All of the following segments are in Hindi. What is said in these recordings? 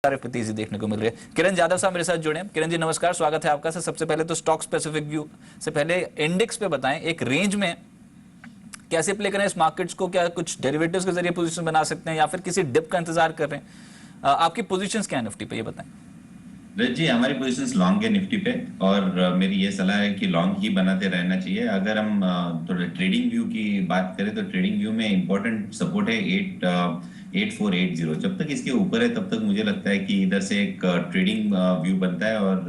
तेजी देखने को मिल रही है। किरण यादव साहब मेरे साथ जुड़े हैं। किरण जी नमस्कार, स्वागत है आपका। सबसे पहले तो स्टॉक स्पेसिफिक व्यू से पहले इंडेक्स पे बताएं, एक रेंज में कैसे प्ले करें इस मार्केट्स को? क्या कुछ डेरिवेटिव्स के जरिए पोजीशन बना सकते हैं या फिर किसी डिप का इंतजार कर रहे हैं? आपकी पोजीशंस क्या है निफ्टी पे, ये बताएं। रजत जी, हमारी पोजीशंस लॉन्ग है निफ्टी पे और मेरी ये सलाह है कि लॉन्ग ही बनाते रहना चाहिए। अगर हम थोड़ा ट्रेडिंग व्यू की बात करें तो ट्रेडिंग व्यू में इंपॉर्टेंट सपोर्ट है 8480। जब तक इसके ऊपर है तब तक मुझे लगता है कि इधर से एक ट्रेडिंग व्यू बनता है और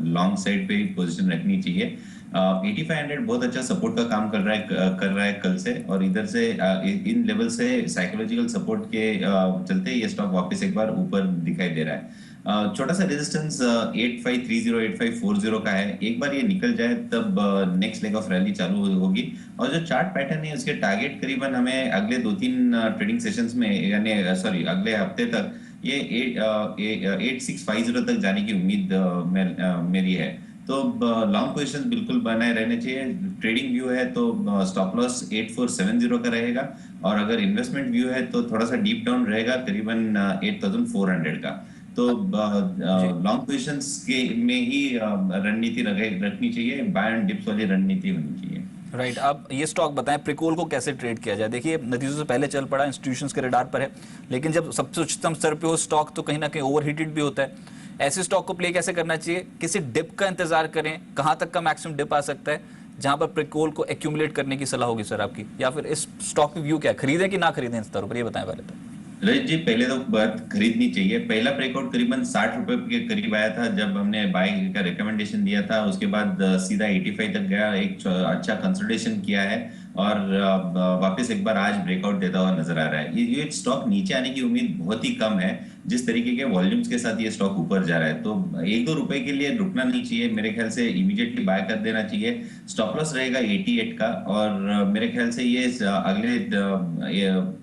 लॉन्ग साइड पे पोजीशन रखनी चाहिए। 8500 बहुत अच्छा सपोर्ट का काम कर रहा है कल से, और इधर से इन लेवल से साइकोलॉजिकल सपोर्ट के चलते ये स्टॉक वापस एक बार ऊपर दिखाई दे रहा है। छोटा सा रेजिस्टेंस 8530 8540 का है। एक बार ये निकल जाए तब नेक्स्ट लेग ऑफ रैली चालू होगी। और जो चार्ट पैटर्न है उसके टारगेट करीबन हमें अगले 2-3 ट्रेडिंग सेशंस में, यानी सॉरी अगले हफ्ते तक ये 8650 तक जाने की उम्मीद मेरी है। तो लॉन्ग पोजीशन बिल्कुल बनाए रहने चाहिए। ट्रेडिंग व्यू है तो स्टॉप लॉस 8470 का रहेगा, और अगर इन्वेस्टमेंट व्यू है तो थोड़ा सा डीप डाउन रहेगा करीबन 8400 का। तो लॉन्ग पोजीशंस के में ही रणनीति रखनी चाहिए, बाय एंड डिप्स वाली रणनीति होनी चाहिए। राइट, अब ये स्टॉक बताएं प्रिकोल को कैसे ट्रेड किया जाए। देखिए नतीजों से पहले चल पड़ा, इंस्टीट्यूशंस के रडार पर है, लेकिन जब सबसे उच्चतम स्तर पे हो स्टॉक तो कहीं ना कहीं ओवरहीटेड भी होता है। ऐसे स्टॉक को प्ले कैसे करना चाहिए? किसी डिप का इंतजार करें? कहां तक का मैक्सिमम डिप आ सकता है जहां पर प्रिकोल को एक्यूमुलेट करने की सलाह होगी सर आपकी? या फिर इस स्टॉक की व्यू क्या है, खरीदें कि ना खरीदें इस स्तरों पर, ये बताएं पहले तो। रजत जी, पहले तो बात खरीदनी चाहिए। पहला ब्रेकआउट करीबन 60 रुपए के करीब आया था जब हमने बाय का रिकमेंडेशन दिया था। उसके बाद सीधा 85 तक गया, एक अच्छा कंसोलिडेशन किया है और वापस एक बार आज ब्रेकआउट देता हुआ नजर आ रहा है। ये स्टॉक नीचे आने की उम्मीद बहुत ही कम है जिस तरीके के वॉल्यूम्स के साथ ये स्टॉक ऊपर जा रहा है। तो 1-2 रुपए के लिए रुकना नहीं चाहिए, मेरे ख्याल से इमीडिएटली बाय कर देना चाहिए। स्टॉप लॉस रहेगा 88 का, और मेरे ख्याल से ये अगले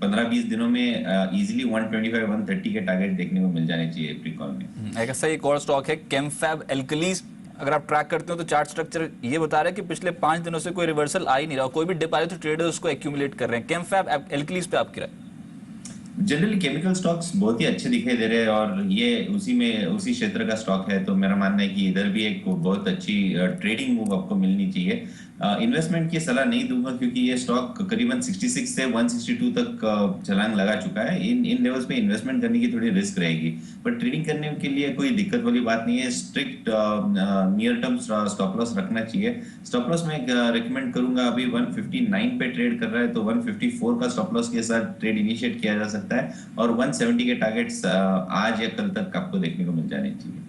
15-20 दिनों में इजीली 125-130 के टारगेट देखने को मिल जाने चाहिए प्रीकॉल में। ऐसा एक और स्टॉक है केमफैब एल्कलीज। अगर आप ट्रैक करते हो तो चार्ट स्ट्रक्चर ये बता रहा है कि पिछले 5 दिनों से कोई रिवर्सल आ ही नहीं रहा, कोई भी डिप आ रही तो ट्रेडर्स उसको एक्यूमुलेट कर रहे हैं। केमफैब एल्कलीज पे आपकी राय? जनरली केमिकल स्टॉक्स बहुत ही अच्छे दिखाई दे रहे हैं और ये उसी क्षेत्र का स्टॉक है, तो मेरा मानना है कि इधर भी एक बहुत अच्छी ट्रेडिंग मूव आपको मिलनी चाहिए। इन्वेस्टमेंट की सलाह नहीं दूंगा क्योंकि ये स्टॉक करीबन 66 से 162 तक छलांग लगा चुका है। इन लेवल्स पे इन्वेस्टमेंट करने की थोड़ी रिस्क रहेगी, पर ट्रेडिंग करने के लिए कोई दिक्कत वाली बात नहीं है। Strict near term stop loss रखना चाहिए। स्टॉप लॉस में रिकमेंड करूंगा, अभी 159 पे ट्रेड कर रहा है तो 154 का स्टॉप लॉस के साथ ट्रेड इनिशिएट किया जा सकता है, और 170 के टारगेट्स आज या कल तक आपको देखने को मिल जाने चाहिए।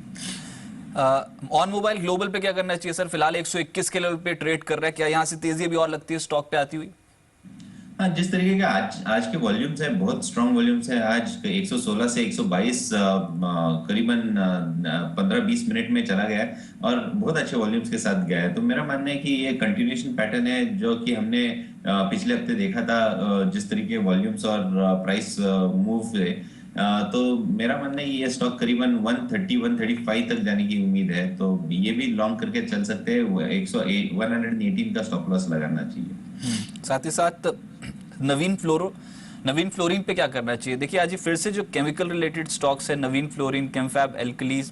ऑन मोबाइल ग्लोबल पे क्या करना चाहिए सर? फिलहाल 121 के लेवल पे ट्रेड कर रहा है, क्या यहाँ से तेजी भी और लगती है स्टॉक पे आती हुई? हाँ, जिस तरीके के आज के वॉल्यूम्स है, बहुत स्ट्रॉन्ग वॉल्यूम्स है। आज 116 से 122 करीबन 15-20 मिनट में चला गया है और बहुत अच्छे वॉल्यूम्स के साथ गया है। तो मेरा मानना है कि ये कंटिन्यूएशन पैटर्न है जो कि हमने पिछले हफ्ते देखा था, जिस तरीके वॉल्यूम्स और प्राइस मूव हुए। तो मेरा मानना है ये स्टॉक करीबन 130-135 तक जाने की उम्मीद है, तो ये भी लॉन्ग करके चल सकते हैं। 118 का स्टॉप लॉस लगाना चाहिए। साथ ही साथ नवीन फ्लोरीन पे क्या करना चाहिए? देखिए आज फिर से जो केमिकल रिलेटेड स्टॉक्स है, नवीन फ्लोरीन, केमफैब एल्कलीज,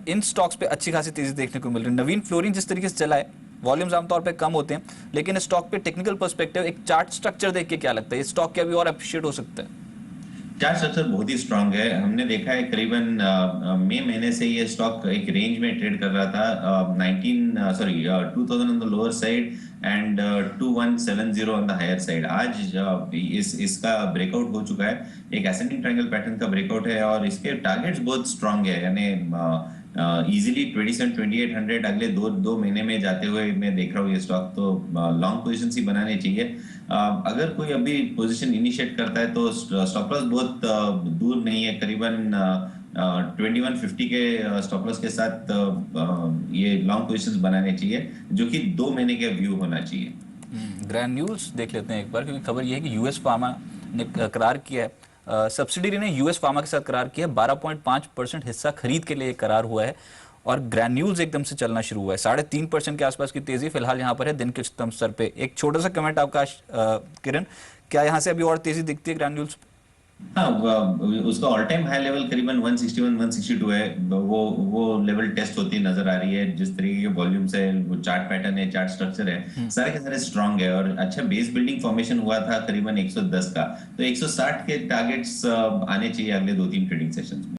इन स्टॉक्स पे अच्छी खासी तेजी देखने को मिल रही है। नवीन फ्लोरीन जिस तरीके से चला है, वॉल्यूम्स आमतौर पे कम होते हैं, लेकिन स्टॉक पे टेक्निकल पर्सपेक्टिव, एक चार्ट स्ट्रक्चर देख के क्या लगता है, ये स्टॉक क्या भी और अप्रिशिएट हो सकता है? चार्ट स्ट्रक्चर बहुत ही स्ट्रांग है। हमने देखा है करीबन मई महीने से ये स्टॉक एक रेंज में ट्रेड कर रहा था, 2000 on the lower side and 2170 on the higher side. आज इसका ब्रेकआउट हो चुका है, एक एसेंडिंग ट्रायंगल पैटर्न का ब्रेकआउट है, और इसके टारगेट्स बहुत स्ट्रांग है, यानी इजीली 27-2800 अगले दो महीने में जाते हुए मैं देख रहा हूँ ये स्टॉक। तो लॉन्ग पोजीशन ही बनाने चाहिए। अगर कोई अभी पोजीशन इनिशिएट करता है तो स्टॉप लॉस बहुत दूर नहीं है, करीबन 2150 के स्टॉप लॉस के साथ ये लॉन्ग पोजीशंस बनाने चाहिए, जो कि 2 महीने के व्यू होना चाहिए। ग्रैन्यूल्स देख लेते हैं एक बार, क्योंकि खबर यह है कि यूएस फार्मा ने करार किया है, सब्सिडरी ने यूएस फार्मा के साथ करार किया है, 12.5% हिस्सा खरीद के लिए करार हुआ है और ग्रैन्यूल्स एकदम से चलना शुरू हुआ है। 3.5% के आसपास की तेजी फिलहाल यहाँ पर है दिन के उच्चतम स्तर पे। एक छोटा सा कमेंट आपका किरण, क्या यहाँ से अभी और तेजी दिखती है ग्रैन्यूल्स? हाँ, उसका ऑल टाइम हाई लेवल करीबन 161 162 है। वो लेवल टेस्ट होती नजर आ रही है। जिस तरीके के वॉल्यूम्स है, वो चार्ट पैटर्न है, चार्ट स्ट्रक्चर है, सारे के सारे स्ट्रांग है और अच्छा बेस बिल्डिंग फॉर्मेशन हुआ था करीबन 110 का। तो 160 के टारगेट्स आने चाहिए अगले 2-3 ट्रेडिंग सेशंस में।